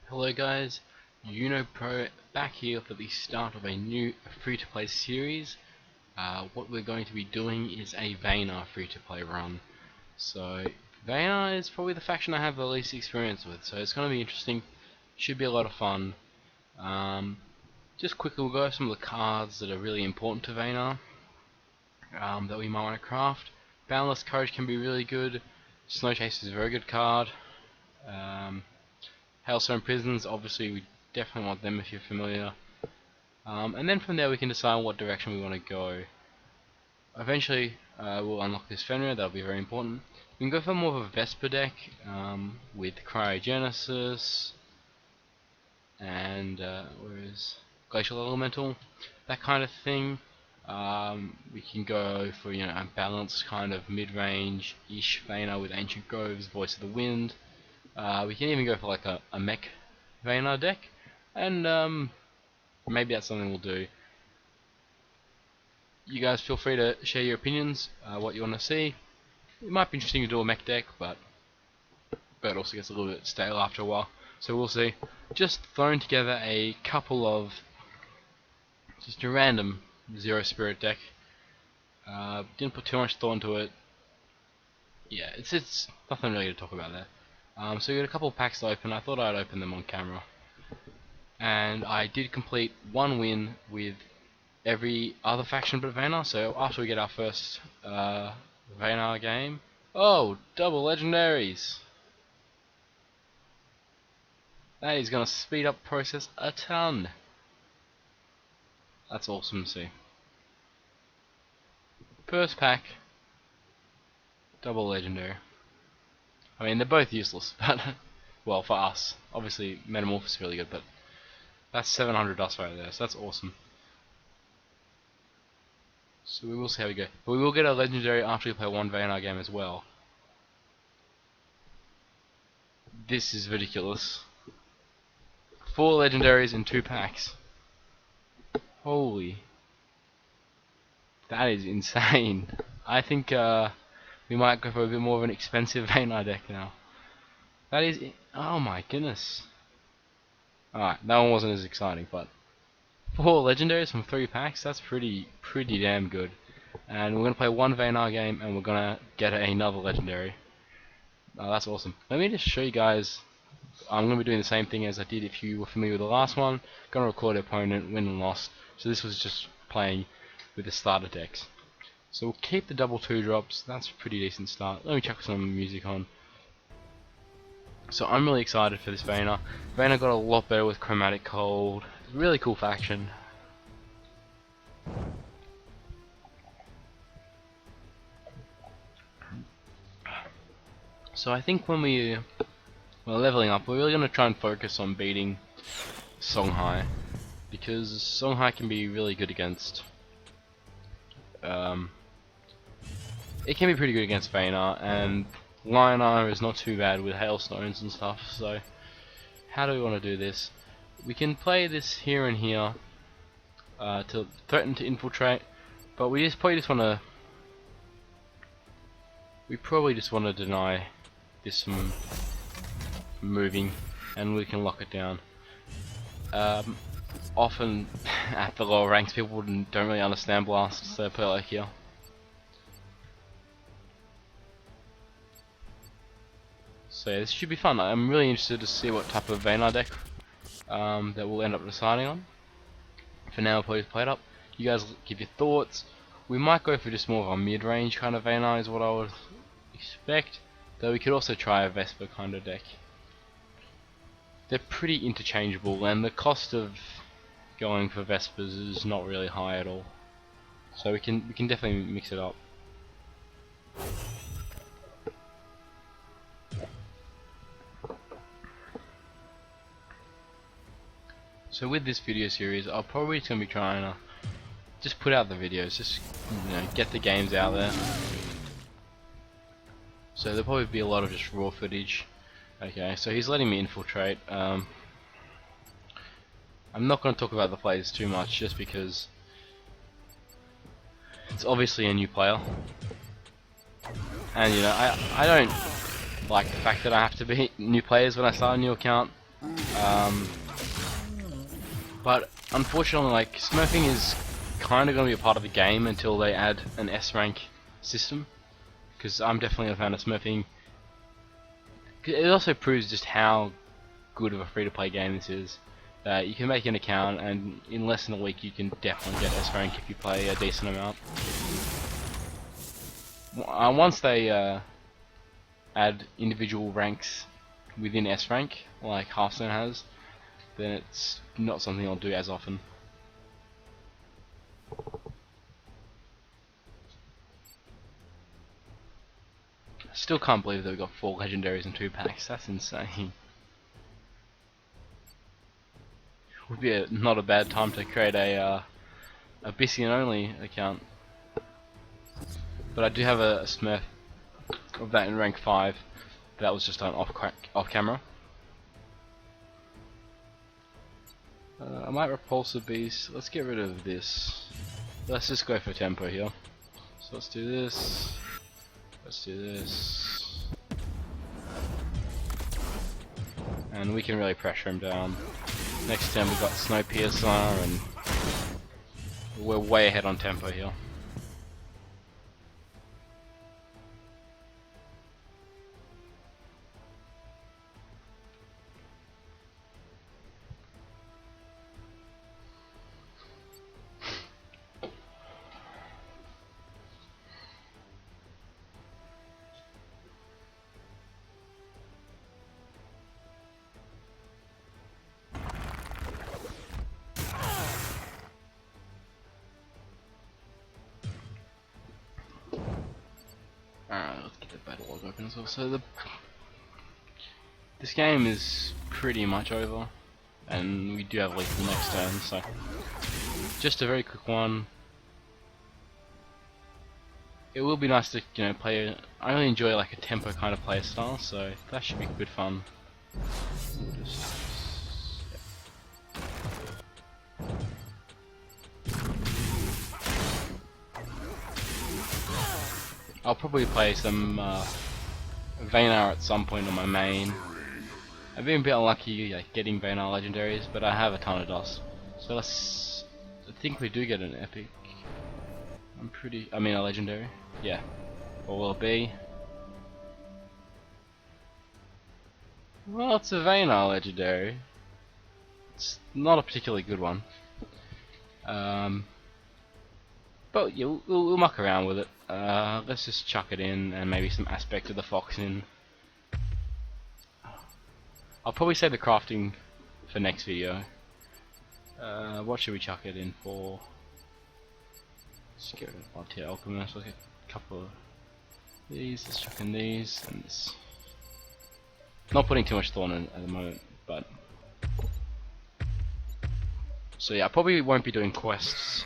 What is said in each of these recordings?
Hello guys, UnoPro back here for the start of a new free-to-play series. What we're going to be doing is a Vanar free-to-play run. So Vanar is probably the faction I have the least experience with, so it's going to be interesting. Should be a lot of fun. Just quickly we'll go over some of the cards that are really important to Vanar that we might want to craft. Boundless Courage can be really good. Snow Chase is a very good card. Hailstone Prisons, obviously we definitely want them if you're familiar. And then from there we can decide what direction we want to go. Eventually we'll unlock this Fenrir, that'll be very important. We can go for more of a Vesper deck with Cryogenesis and Glacial Elemental, that kind of thing. We can go for a balanced kind of mid-range-ish Vanar with Ancient Groves, Voice of the Wind. We can even go for like a mech Vanar deck, and maybe that's something we'll do. You guys feel free to share your opinions, what you want to see. It might be interesting to do a mech deck, but it also gets a little bit stale after a while, so we'll see. Just thrown together a couple of just a random Zero Spirit deck. Didn't put too much thought into it. Yeah, it's nothing really to talk about there. So we got a couple of packs to open. I thought I'd open them on camera, and I did complete one win with every other faction but Vanar. So after we get our first Vanar game, oh, double legendaries! That is going to speed up the process a ton. That's awesome to see. First pack, double legendary. I mean, they're both useless, but well, for us, obviously Metamorphosis is really good, but that's 700 dust right there, so that's awesome. So we will see how we go, but we will get a legendary after we play one Vanar game as well. This is ridiculous. 4 legendaries in 2 packs. Holy, that is insane. I think we might go for a bit more of an expensive Vanar deck now. That is, oh my goodness. Alright, that one wasn't as exciting, but 4 legendaries from 3 packs, that's pretty damn good. And we're going to play one Vanar game and we're going to get another legendary. That's awesome. Let me just show you guys. I'm going to be doing the same thing as I did if you were familiar with the last one. Going to record the opponent, win and lost. So this was just playing with the starter decks. So we'll keep the double 2-drops, that's a pretty decent start. Let me chuck some music on. So I'm really excited for this Vanar. Vanar got a lot better with Chromatic Cold. Really cool faction. So I think when we're leveling up, we're really going to try and focus on beating Songhai, because Songhai can be really good against it can be pretty good against Vanar, and Lionar is not too bad with hailstones and stuff. So how do we want to do this? We can play this here and here to threaten to infiltrate, but we probably just want to deny this from moving, and we can lock it down. Often at the lower ranks people don't really understand blasts, so they play like here. So yeah, this should be fun. I'm really interested to see what type of Vanar deck that we'll end up deciding on. For now, I'll probably play it up. You guys give your thoughts. We might go for just more of a mid-range kind of Vanar is what I would expect. Though we could also try a Vesper kind of deck. They're pretty interchangeable, and the cost of going for Vespers is not really high at all. So we can definitely mix it up. So with this video series, I'll probably just gonna be trying to just put out the videos, just get the games out there. So there'll probably be a lot of just raw footage. Okay, so he's letting me infiltrate. I'm not going to talk about the players too much, just because it's obviously a new player, and I don't like the fact that I have to beat new players when I start a new account. But unfortunately, like, smurfing is kind of going to be a part of the game until they add an S rank system. Because I'm definitely a fan of smurfing. It also proves just how good of a free-to-play game this is. You can make an account, and in less than a week you can definitely get S rank if you play a decent amount. Once they add individual ranks within S rank, like Hearthstone has, then it's not something I'll do as often. I still can't believe that we got 4 legendaries and 2 packs. That's insane. Would be not a bad time to create a Abyssian only account. But I do have a Smurf of that in rank 5. That was just done off camera. I might repulse the beast. Let's get rid of this. Let's just go for tempo here. So let's do this. Let's do this. And we can really pressure him down. Next turn we've got Snowpiercer, and we're way ahead on tempo here. Alright, let's get the battle log open as well. So this game is pretty much over, and we do have lethal next turn, so just a very quick one. It will be nice to, you know, play. I really enjoy like a tempo kind of play style, so that should be good fun. I'll probably play some Vanar at some point on my main. I've been a bit unlucky getting Vanar legendaries, but I have a ton of dust. So I think we do get an epic. I mean a legendary. Yeah. What will it be? Well, it's a Vanar legendary. It's not a particularly good one. But yeah, we'll muck around with it. Let's just chuck it in, and maybe some aspect of the fox in. I'll probably save the crafting for next video. What should we chuck it in for? Let's get rid of Tier Alchemist. Let's get a couple of these. Let's chuck in these and this. Not putting too much thorn in at the moment, but so yeah, I probably won't be doing quests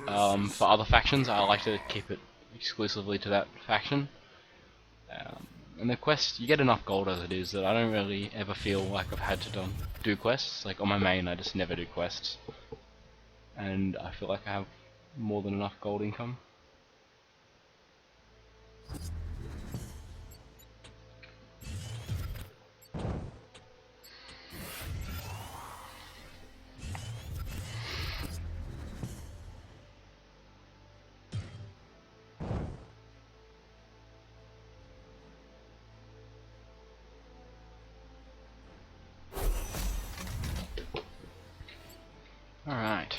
for other factions. I like to keep it exclusively to that faction. And the quests, you get enough gold as it is that I don't really ever feel like I've had to do quests. Like on my main, I just never do quests, and I feel like I have more than enough gold income. Alright.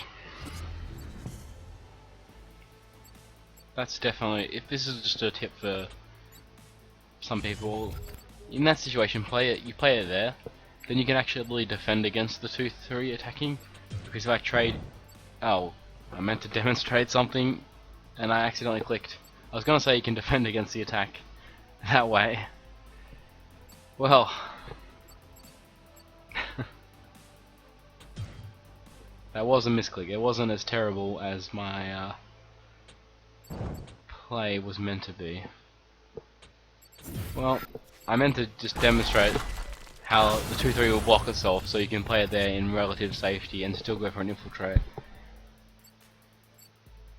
That's definitely, if this is just a tip for some people, in that situation, you play it there, then you can actually defend against the 2-3 attacking, because if I trade, oh, I meant to demonstrate something, and I accidentally clicked. I was gonna say you can defend against the attack that way. Well, that was a misclick. It wasn't as terrible as my play was meant to be. Well, I meant to just demonstrate how the 2-3 will block itself, so you can play it there in relative safety and still go for an infiltrate.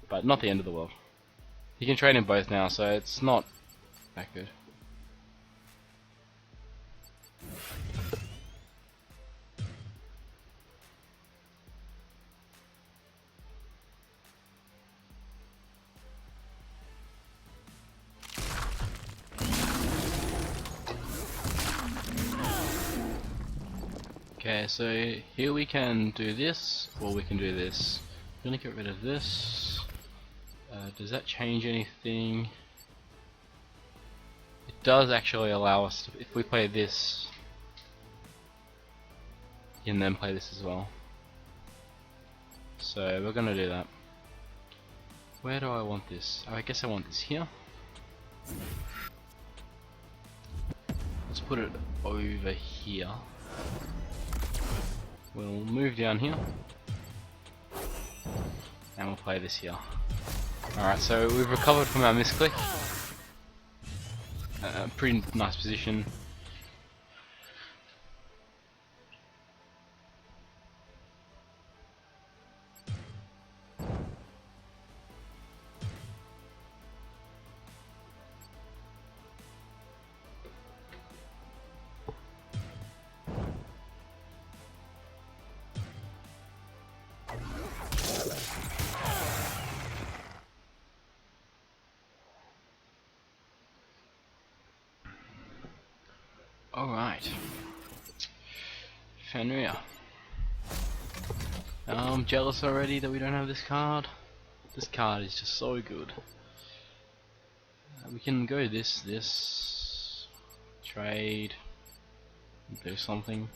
But not the end of the world. You can trade in both now, so it's not that good. Okay, so here we can do this, or we can do this. I'm gonna get rid of this. Does that change anything? It does actually allow us to, if we play this, and then play this as well. So we're gonna do that. Where do I want this? Oh, I guess I want this here. Let's put it over here. We'll move down here. And we'll play this here. Alright, so we've recovered from our misclick. Pretty nice position. Alright. Vanar. I'm jealous already that we don't have this card. This card is just so good. We can go this, trade, do something.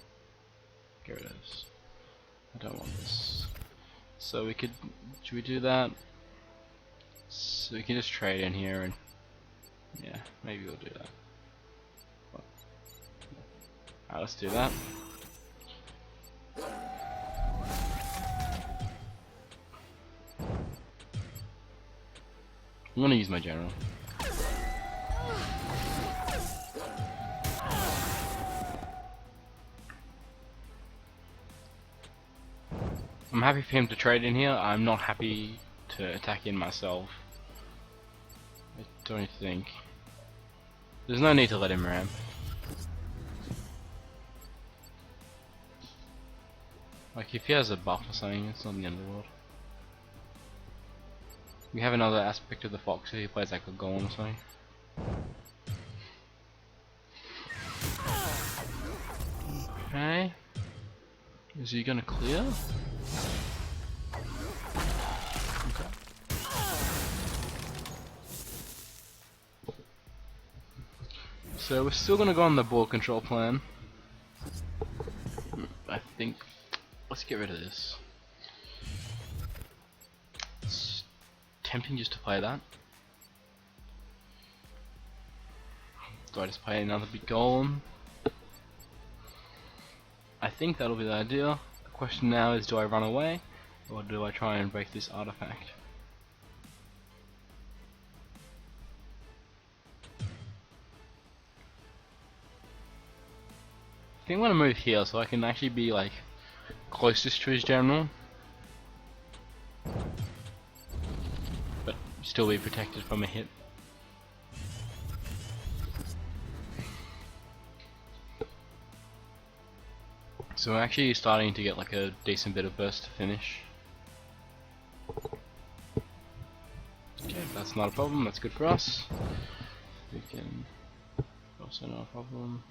Get rid of this. I don't want this. So we could, should we do that? So we can just trade in here and, yeah, maybe we'll do that. Alright, let's do that. I'm gonna use my general. I'm happy for him to trade in here. I'm not happy to attack in myself. I don't think. There's no need to let him ramp. Like if he has a buff or something, it's not the end of the world. We have another aspect of the fox if he plays like a golem or something. Okay. Is he gonna clear? Okay. So we're still gonna go on the ball control plan. I think. Let's get rid of this. It's tempting just to play that. Do I just play another big golem? I think that'll be the idea. The question now is, do I run away or do I try and break this artifact? I think I'm gonna move here so I can actually be like closest to his general, but still be protected from a hit. So we're actually starting to get like a decent bit of burst to finish. Okay, that's not a problem, that's good for us. We can also not a problem.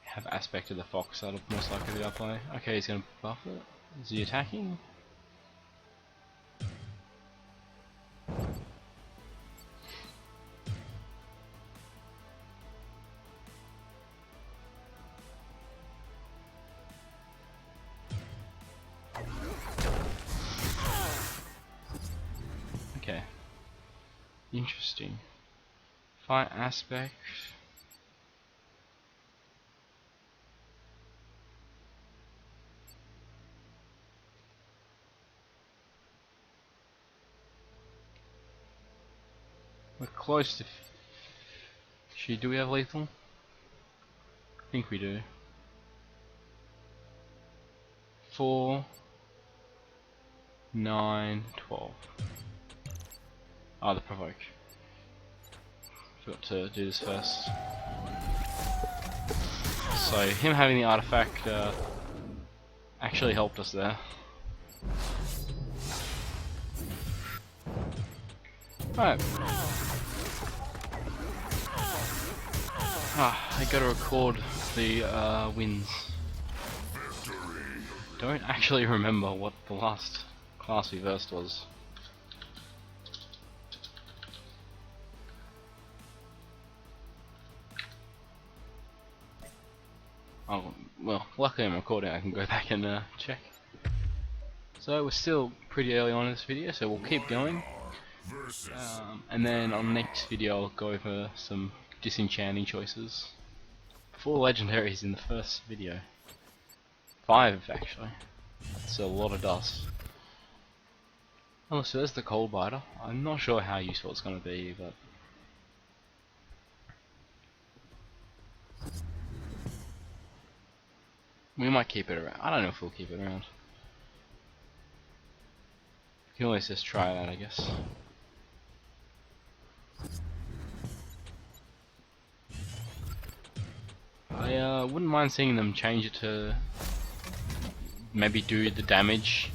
Have aspect of the fox, that'll most likely be our play. Okay, he's gonna buff it. Is he attacking? Okay. Interesting. Fight aspect. We're close to. Do we have lethal? I think we do. 4, 9, 12. Oh, the provoke. Forgot to do this first. So him having the artifact actually helped us there. Alright. I gotta record the wins. don't actually remember what the last class we versed was. Oh, well, luckily I'm recording, I can go back and check. So we're still pretty early on in this video, so we'll keep going. And then on the next video I'll go over some disenchanting choices. 4 legendaries in the first video. 5 actually. That's a lot of dust. Oh, so there's the cold biter. I'm not sure how useful it's going to be, but we might keep it around. I don't know if we'll keep it around. You can always just try that, I guess. I wouldn't mind seeing them change it to maybe do the damage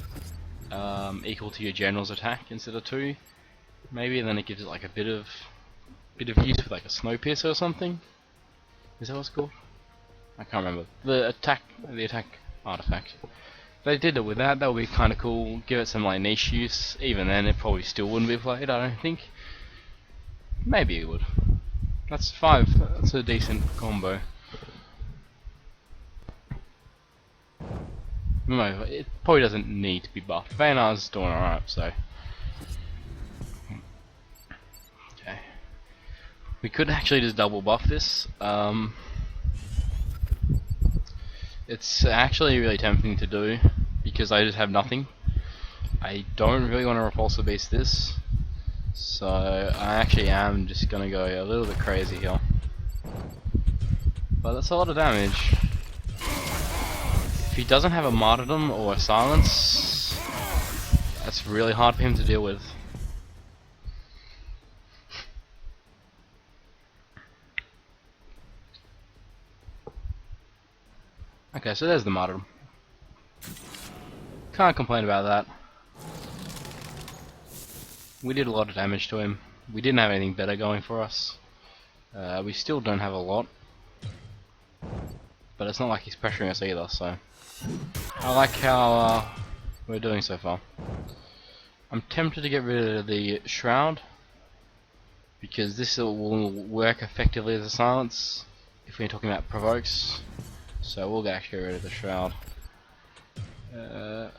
equal to your general's attack instead of 2. Maybe then it gives it like a bit of use with like a Snowpiercer or something. Is that what it's called? I can't remember. The attack artifact. If they did it with that, that would be kind of cool. Give it some like niche use. Even then, it probably still wouldn't be played. I don't think. Maybe it would. That's 5. That's a decent combo. No, it probably doesn't need to be buffed. Vanar's doing alright, so. Okay. We could actually just double buff this. It's actually really tempting to do because I just have nothing. I don't really want to repulsor beast this, so I actually am just gonna go a little bit crazy here. But that's a lot of damage. If he doesn't have a martyrdom or a silence, that's really hard for him to deal with. Okay, so there's the martyrdom. Can't complain about that. We did a lot of damage to him. We didn't have anything better going for us. We still don't have a lot. But it's not like he's pressuring us either, so I like how we're doing so far. I'm tempted to get rid of the shroud because this will work effectively as a silence if we're talking about provokes. So we'll actually get rid of the shroud. We're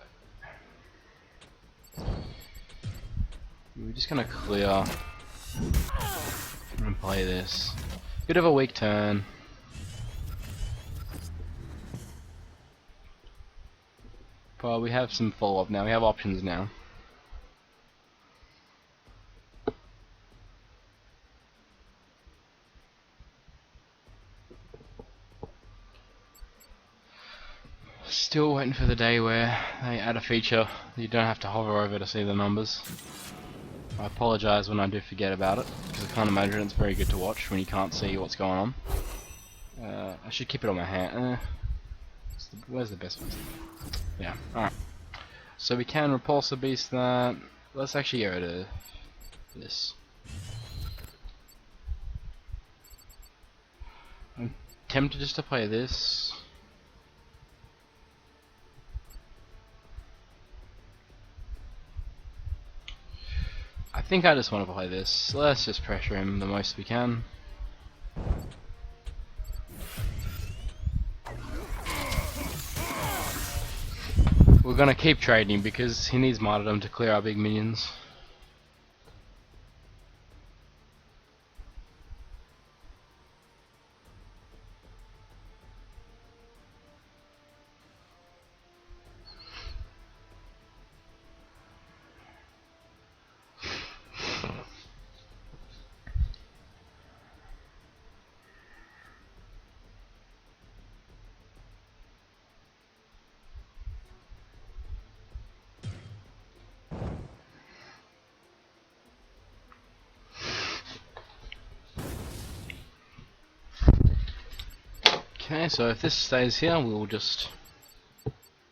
just gonna clear and play this. Bit of a weak turn. But we have some follow-up now. We have options now. Still waiting for the day where they add a feature you don't have to hover over to see the numbers. I apologise when I do forget about it, because I can't imagine it's very good to watch when you can't see what's going on. I should keep it on my hand. Where's the best one? Yeah, alright. So we can repulsor beast that. Let's actually get rid of this. I'm tempted just to play this. I think I just want to play this. Let's just pressure him the most we can. We're gonna keep trading because he needs martyrdom to clear our big minions. Okay, so if this stays here, we'll just...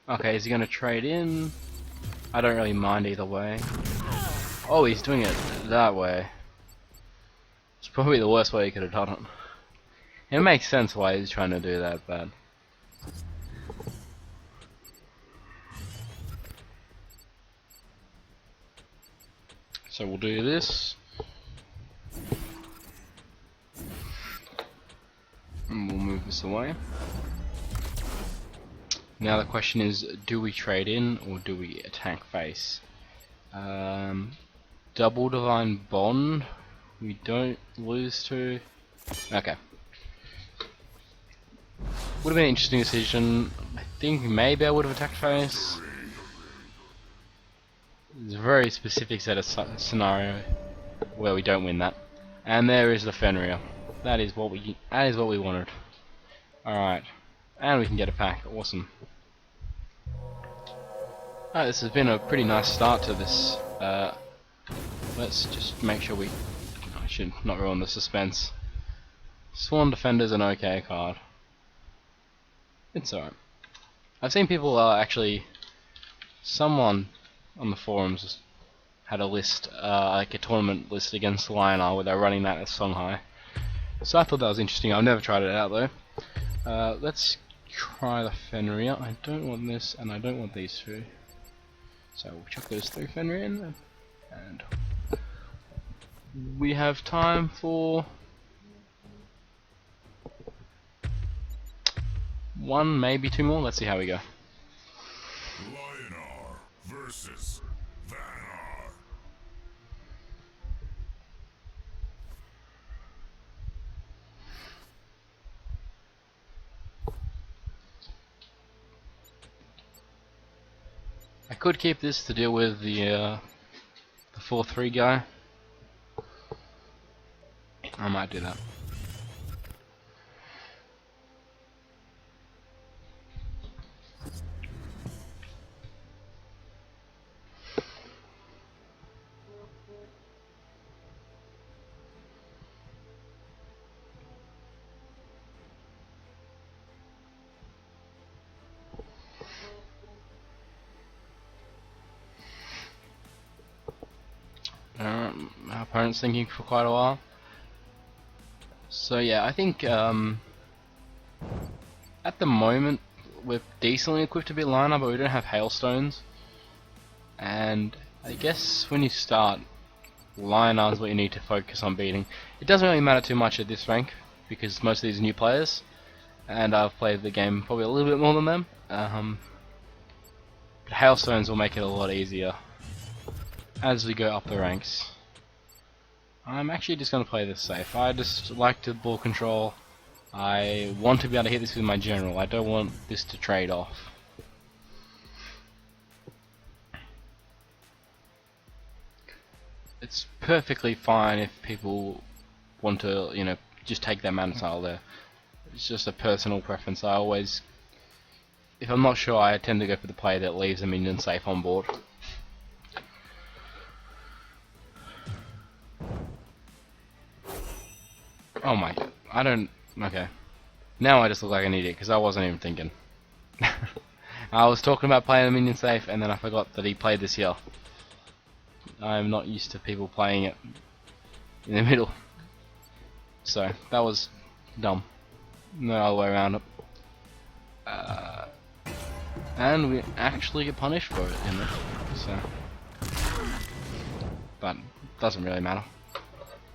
Okay, is he going to trade in? I don't really mind either way. Oh, he's doing it that way. It's probably the worst way he could have done it. It makes sense why he's trying to do that, but... So we'll do this. And we'll move this away. Now the question is, do we trade in or do we attack face? Double Divine Bond. We don't lose to. Okay. Would have been an interesting decision. I think maybe I would have attacked face. There's a very specific set of scenario where we don't win that. And there is the Fenrir. That is what we wanted. Alright. And we can get a pack. Awesome. Alright, this has been a pretty nice start to this. Let's just make sure we... I should not ruin the suspense. Sworn Defender's an okay card. It's alright. I've seen people actually... Someone on the forums had a list, like a tournament list against Vanar where they're running that as Song High. So I thought that was interesting. I've never tried it out though. Let's try the Fenrir. I don't want this and I don't want these two. So we'll chuck those three Fenrir in, and we have time for one, maybe two more. Let's see how we go. Vanar versus Vanar. I could keep this to deal with the 4-3 guy. I might do that. Our opponent's thinking for quite a while. So yeah, I think at the moment we're decently equipped to beat Liner, but we don't have hailstones. And I guess when you start, Liner is what you need to focus on beating. It doesn't really matter too much at this rank because most of these are new players, and I've played the game probably a little bit more than them. But hailstones will make it a lot easier as we go up the ranks. I'm actually just going to play this safe. I just like to ball control. I want to be able to hit this with my general. I don't want this to trade off. It's perfectly fine if people want to, you know, just take their mana tile there. It's just a personal preference. I always, if I'm not sure, I tend to go for the play that leaves a minion safe on board. Oh my god, I don't... okay. Now I just look like an idiot, because I wasn't even thinking. I was talking about playing a minion safe, and then I forgot that he played this here. I'm not used to people playing it in the middle. So, that was dumb. No other way around it. And we actually get punished for it, in it. So... but, doesn't really matter.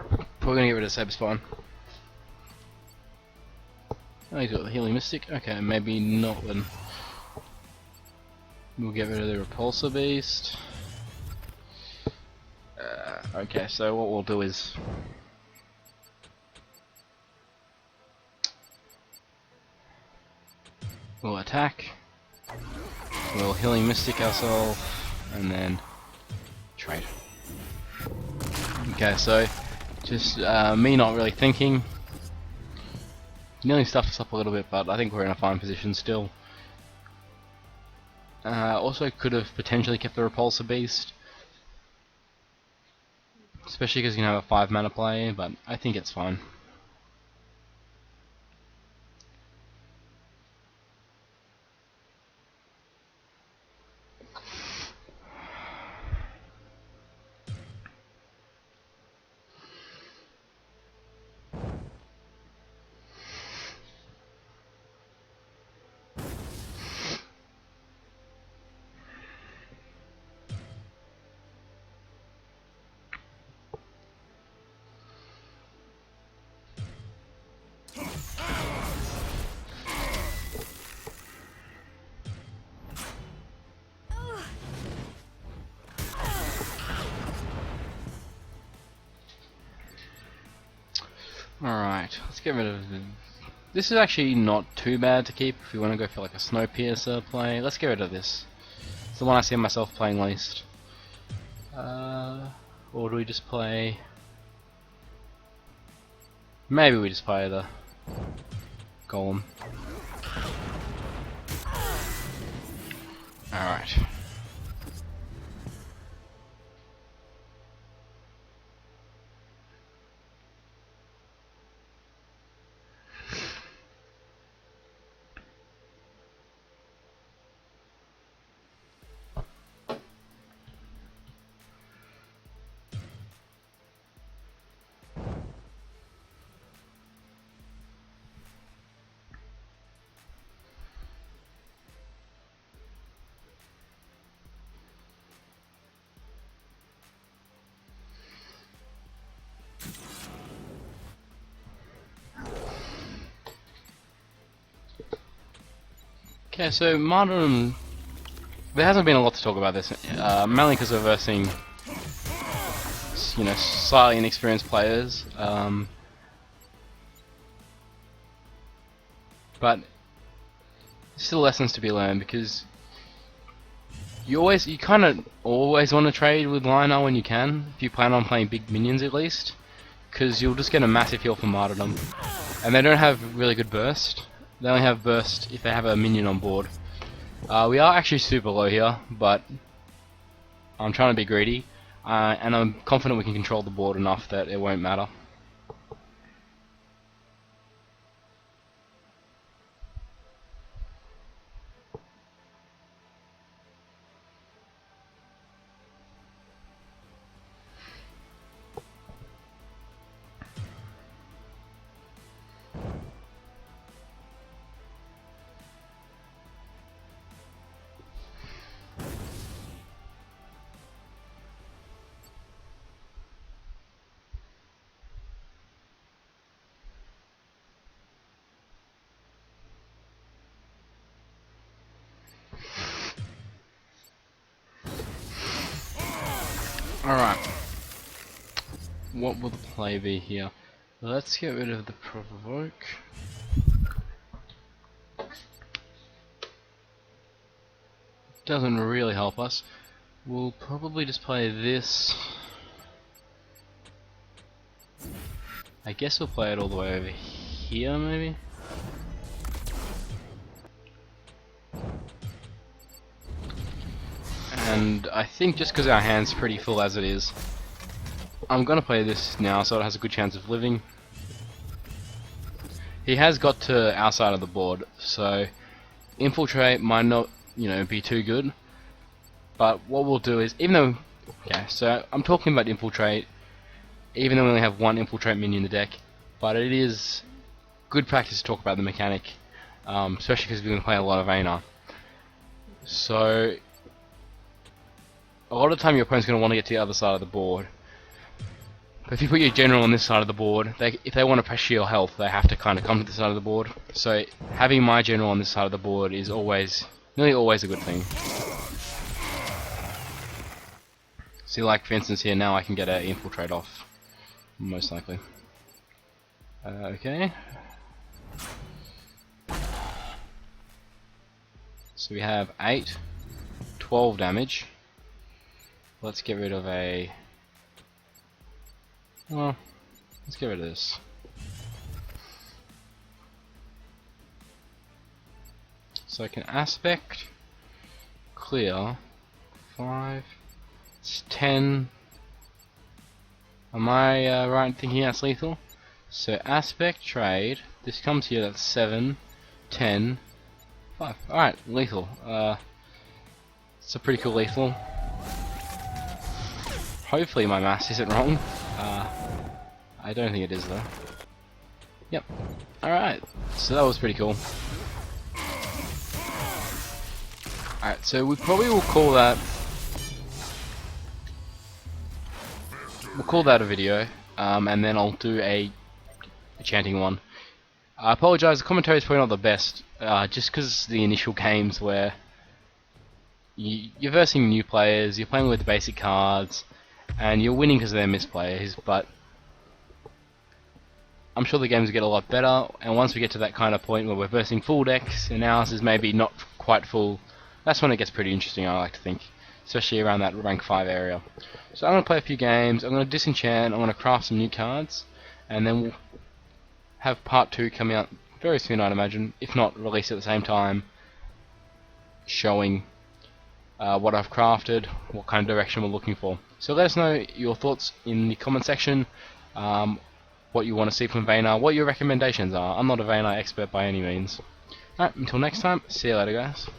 We're gonna get rid of Seb's fine. Oh, he's got the Healing Mystic. Okay, maybe not then. We'll get rid of the Repulsor Beast. Okay, so what we'll do is... we'll attack. We'll Healing Mystic ourselves, and then trade. Okay, so just me not really thinking. Nearly stuffed us up a little bit, but I think we're in a fine position still. Also could have potentially kept the Repulsor Beast, especially because you can have a 5 mana play, but I think it's fine. Alright, let's get rid of the... This is actually not too bad to keep if you want to go for like a Snowpiercer play. Let's get rid of this. It's the one I see myself playing least. Or do we just play... Maybe we just play the Golem. Alright. Okay, so Martyrdom, there hasn't been a lot to talk about this, mainly because we're versing, you know, slightly inexperienced players, but still lessons to be learned because you kind of always want to trade with Liner when you can, if you plan on playing big minions at least, because you'll just get a massive heal from Martyrdom, and they don't have really good burst. They only have burst if they have a minion on board. We are actually super low here, but I'm trying to be greedy, and I'm confident we can control the board enough that it won't matter. Alright, what will the play be here? Let's get rid of the provoke. Doesn't really help us. We'll probably just play this. I guess we'll play it all the way over here, maybe? And I think just because our hand's pretty full as it is, I'm gonna play this now so it has a good chance of living. He has got to our side of the board, so infiltrate might not, you know, be too good. But what we'll do is, even though, okay, so I'm talking about infiltrate, even though we only have one infiltrate minion in the deck, but it is good practice to talk about the mechanic, especially because we're going to play a lot of Vanar. So a lot of the time your opponent's going to want to get to the other side of the board. But if you put your general on this side of the board, if they want to pressure your health, they have to kind of come to this side of the board. So having my general on this side of the board is nearly always a good thing. See, like for instance here, now I can get an infiltrate off, most likely. Okay. So we have 8, 12 damage. Let's get rid of a... Well, let's get rid of this. So I can aspect, clear, 5, it's 10. Am I right in thinking that's lethal? So aspect, trade, this comes here, that's 7, 10, 5. Alright, lethal. It's a pretty cool lethal. Hopefully my maths isn't wrong. I don't think it is though. Yep. Alright, so that was pretty cool. Alright, so we probably will call that... We'll call that a video, and then I'll do a chanting one. I apologise, the commentary is probably not the best, just because the initial games where you're versing new players, you're playing with the basic cards, and you're winning because they're misplays, but I'm sure the games will get a lot better, and once we get to that kind of point where we're versing full decks and ours is maybe not quite full, that's when it gets pretty interesting, I like to think, especially around that rank 5 area. So I'm going to play a few games, I'm going to disenchant, I'm going to craft some new cards, and then we'll have part 2 coming out very soon, I'd imagine, if not released at the same time, showing what I've crafted, what kind of direction we're looking for. So let us know your thoughts in the comment section, what you want to see from Vanar, what your recommendations are. I'm not a Vanar expert by any means. Alright, until next time, see you later guys.